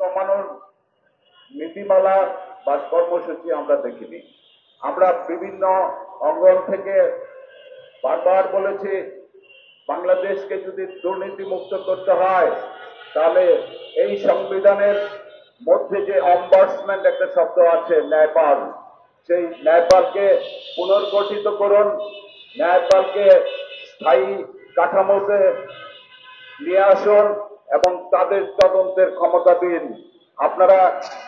কমানোর নীতিমালা বা কর্মসূচি আমরা দেখিনি। আমরা বিভিন্ন অঙ্গন থেকে বারবার বলেছি, বাংলাদেশকে যদি দুর্নীতি মুক্ত করতে হয় তাহলে এই সংবিধানের মধ্যে যে অম্বার্সমেন্ট একটা শব্দ আছে, ন্যায়পাল, সেই ন্যায়পালকে পুনর্গঠিত করুন, ন্যায়পালকে স্থায়ী কাঠামোতে নিয়ে আসুন এবং তাদের তদন্তের ক্ষমতা দিন। আপনারা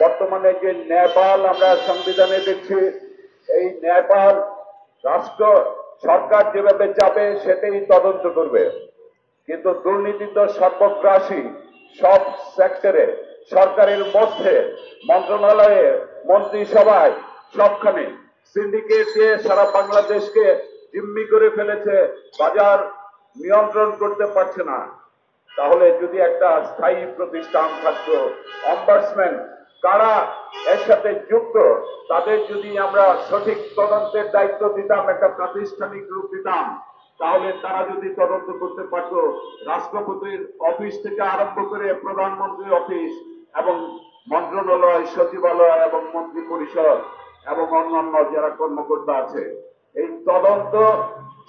বর্তমানে যে ন্যায়পাল আমরা সংবিধানে দেখছি, এই ন্যায়পাল রাষ্ট্র সরকার যেভাবে চাবে সেটাই তদন্ত করবে, কিন্তু দুর্নীতি তো সর্বগ্রাসী, সব সেক্টরে, সরকারের মধ্যে, মন্ত্রণালয়ে, মন্ত্রিসভায়, সবখানে সিন্ডিকেট দিয়ে সারা বাংলাদেশকে জিম্মি করে ফেলেছে, বাজার নিয়ন্ত্রণ করতে পারছে না। তাহলে যদি একটা স্থায়ী প্রতিষ্ঠান থাকতো, অম্বার্সমেন্ট কারা এর সাথে যুক্ত, তাদের যদি আমরা সঠিক তদন্তের দায়িত্ব দিতাম, একটা প্রাতিষ্ঠানিক রূপ দিতাম, তাহলে তারা যদি তদন্ত করতে পারতো, রাষ্ট্রপতির অফিস থেকে আরম্ভ করে প্রধানমন্ত্রীর অফিস এবং মন্ত্রণালয়, সচিবালয় এবং মন্ত্রী পরিষদ এবং অন্যান্য যারা কর্মকর্তা আছে, এই তদন্ত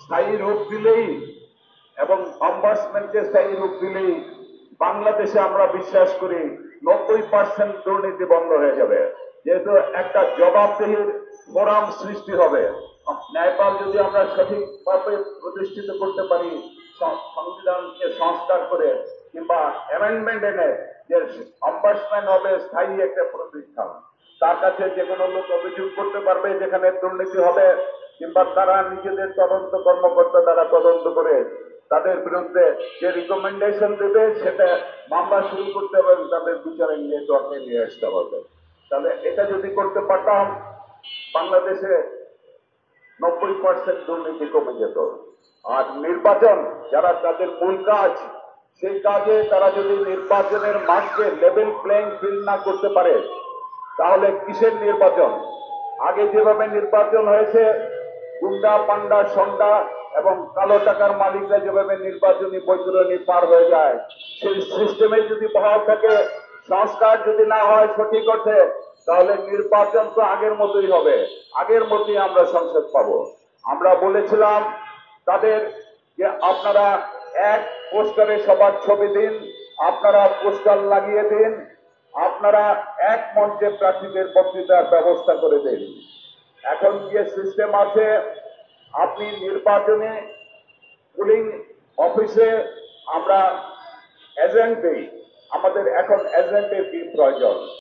স্থায়ী রূপ দিলেই এবং অম্বার্সমেন্টকে স্থায়ী রূপ দিলেই বাংলাদেশে আমরা বিশ্বাস করি 90% দুর্নীতি বন্ধ হয়ে যাবে, যেহেতু একটা জবাবদিহির ফোরাম সৃষ্টি হবে। ন্যায়পাল যদি আমরা সঠিকভাবে প্রতিষ্ঠিত করতে পারি, সংবিধানকে সংস্কার করে কিংবা অ্যামেন্ডমেন্ট এনে, যে অম্বার্সমেন্ট হবে স্থায়ী একটা প্রতিষ্ঠান, তার কাছে যে কোনো লোক অভিযোগ করতে পারবে যেখানে দুর্নীতি হবে, কিংবা তারা নিজেদের তদন্ত কর্মকর্তা দ্বারা তদন্ত করে তাদের বিরুদ্ধে যে রিকমেন্ডেশন দেবে সেটা মামলা শুরু করতে হবে, তাদের বিচারে নিয়ে তর্কে নিয়ে আসতে হবে। তাহলে এটা যদি করতে পারতাম, বাংলাদেশে 90% দুর্নীতি কমে যেত। আর নির্বাচন যারা তাদের মূল কাজ, সেই কাজে তারা যদি নির্বাচনের মাঠকে লেভেল প্লেইং ফিল্ড না করতে পারে, তাহলে কিসের নির্বাচন? আগে যেভাবে নির্বাচন হয়েছে, গুন্ডা পান্ডা সন্ডা এবং কালো টাকার মালিকরা যেভাবে নির্বাচনী বৈতরণী পার হয়ে যায়, সেই সিস্টেমে যদি বহাল থাকে, সংস্কার যদি না হয় সঠিক অর্থে, তাহলে নির্বাচন তো আগের মতোই হবে, আগের মতোই আমরা সংসদ পাবো। আমরা বলেছিলাম তাদের যে আপনারা এক পোস্টারে সবার ছবি দিন, আপনারা পোস্টার লাগিয়ে দিন, আপনারা এক মঞ্চে প্রার্থীদের বক্তৃতার ব্যবস্থা করে দিন। এখন যে সিস্টেম আছে, আপনি নির্বাচনে পুলিং অফিসে আমরা এজেন্ট দিই, আমাদের এখন এজেন্টের কি প্রয়োজন?